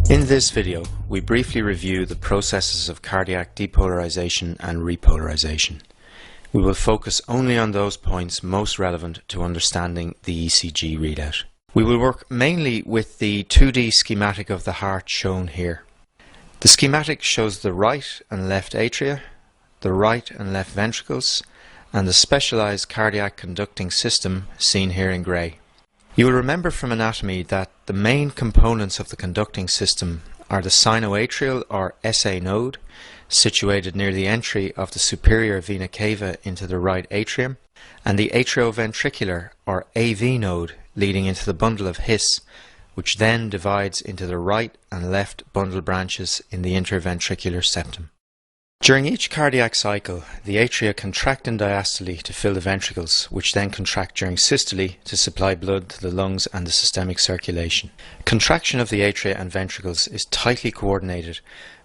In this video, we briefly review the processes of cardiac depolarization and repolarization. We will focus only on those points most relevant to understanding the ECG readout. We will work mainly with the 2D schematic of the heart shown here. The schematic shows the right and left atria, the right and left ventricles, and the specialized cardiac conducting system seen here in grey. You will remember from anatomy that the main components of the conducting system are the sinoatrial or SA node, situated near the entry of the superior vena cava into the right atrium, and the atrioventricular or AV node leading into the bundle of His, which then divides into the right and left bundle branches in the interventricular septum. During each cardiac cycle, the atria contract in diastole to fill the ventricles, which then contract during systole to supply blood to the lungs and the systemic circulation. Contraction of the atria and ventricles is tightly coordinated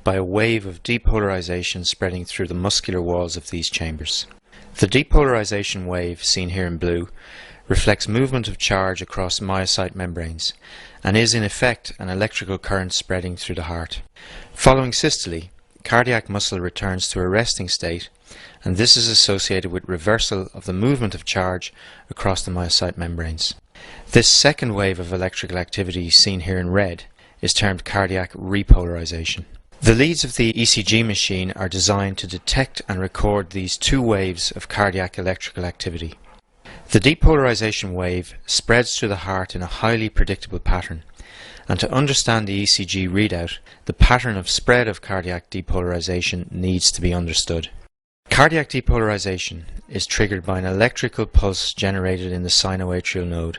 by a wave of depolarization spreading through the muscular walls of these chambers. The depolarization wave, seen here in blue, reflects movement of charge across myocyte membranes and is in effect an electrical current spreading through the heart. Following systole, cardiac muscle returns to a resting state, and this is associated with reversal of the movement of charge across the myocyte membranes. This second wave of electrical activity, seen here in red, is termed cardiac repolarization. The leads of the ECG machine are designed to detect and record these two waves of cardiac electrical activity. The depolarization wave spreads through the heart in a highly predictable pattern, and to understand the ECG readout, the pattern of spread of cardiac depolarization needs to be understood. Cardiac depolarization is triggered by an electrical pulse generated in the sinoatrial node.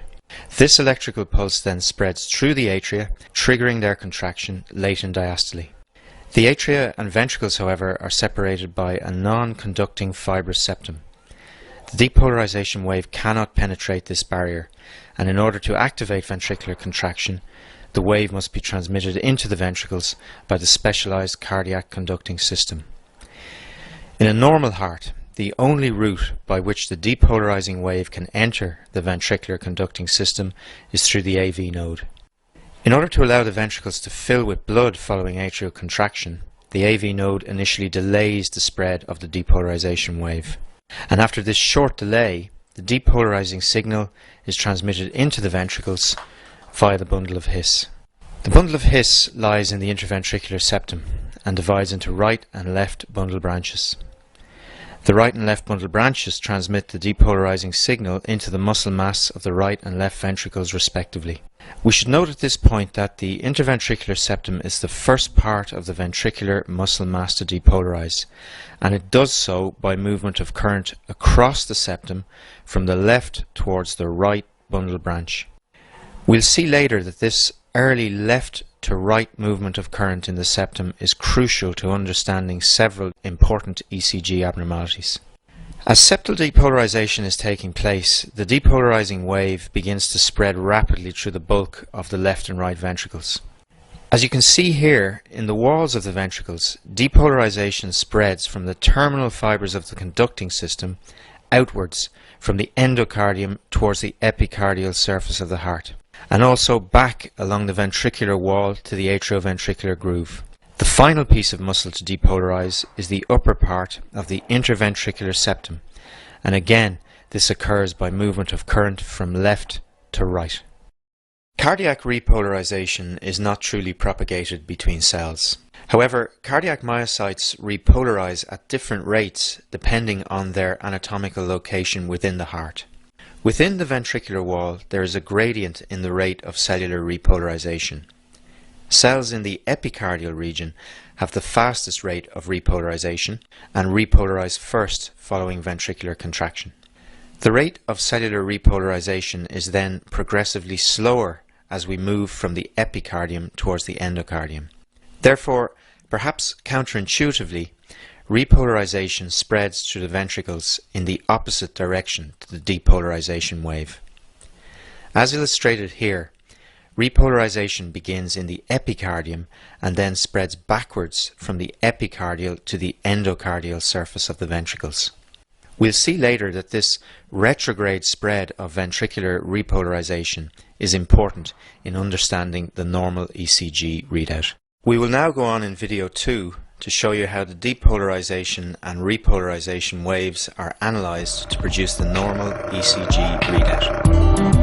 This electrical pulse then spreads through the atria, triggering their contraction late in diastole. The atria and ventricles, however, are separated by a non-conducting fibrous septum. The depolarization wave cannot penetrate this barrier, and in order to activate ventricular contraction, the wave must be transmitted into the ventricles by the specialized cardiac conducting system. In a normal heart, the only route by which the depolarizing wave can enter the ventricular conducting system is through the AV node. In order to allow the ventricles to fill with blood following atrial contraction, the AV node initially delays the spread of the depolarization wave. And after this short delay, the depolarizing signal is transmitted into the ventricles via the bundle of His. The bundle of His lies in the interventricular septum and divides into right and left bundle branches. The right and left bundle branches transmit the depolarizing signal into the muscle mass of the right and left ventricles respectively. We should note at this point that the interventricular septum is the first part of the ventricular muscle mass to depolarize, and it does so by movement of current across the septum from the left towards the right bundle branch. We'll see later that this early left to right movement of current in the septum is crucial to understanding several important ECG abnormalities. As septal depolarization is taking place, the depolarizing wave begins to spread rapidly through the bulk of the left and right ventricles. As you can see here, in the walls of the ventricles, depolarization spreads from the terminal fibers of the conducting system outwards from the endocardium towards the epicardial surface of the heart, and also back along the ventricular wall to the atrioventricular groove. The final piece of muscle to depolarize is the upper part of the interventricular septum, and again this occurs by movement of current from left to right. Cardiac repolarization is not truly propagated between cells. However, cardiac myocytes repolarize at different rates depending on their anatomical location within the heart. Within the ventricular wall, there is a gradient in the rate of cellular repolarization. Cells in the epicardial region have the fastest rate of repolarization and repolarize first following ventricular contraction. The rate of cellular repolarization is then progressively slower as we move from the epicardium towards the endocardium. Therefore, perhaps counterintuitively, repolarization spreads through the ventricles in the opposite direction to the depolarization wave. As illustrated here, repolarization begins in the epicardium and then spreads backwards from the epicardial to the endocardial surface of the ventricles. We'll see later that this retrograde spread of ventricular repolarization is important in understanding the normal ECG readout. We will now go on in video 2 to show you how the depolarization and repolarization waves are analysed to produce the normal ECG readout.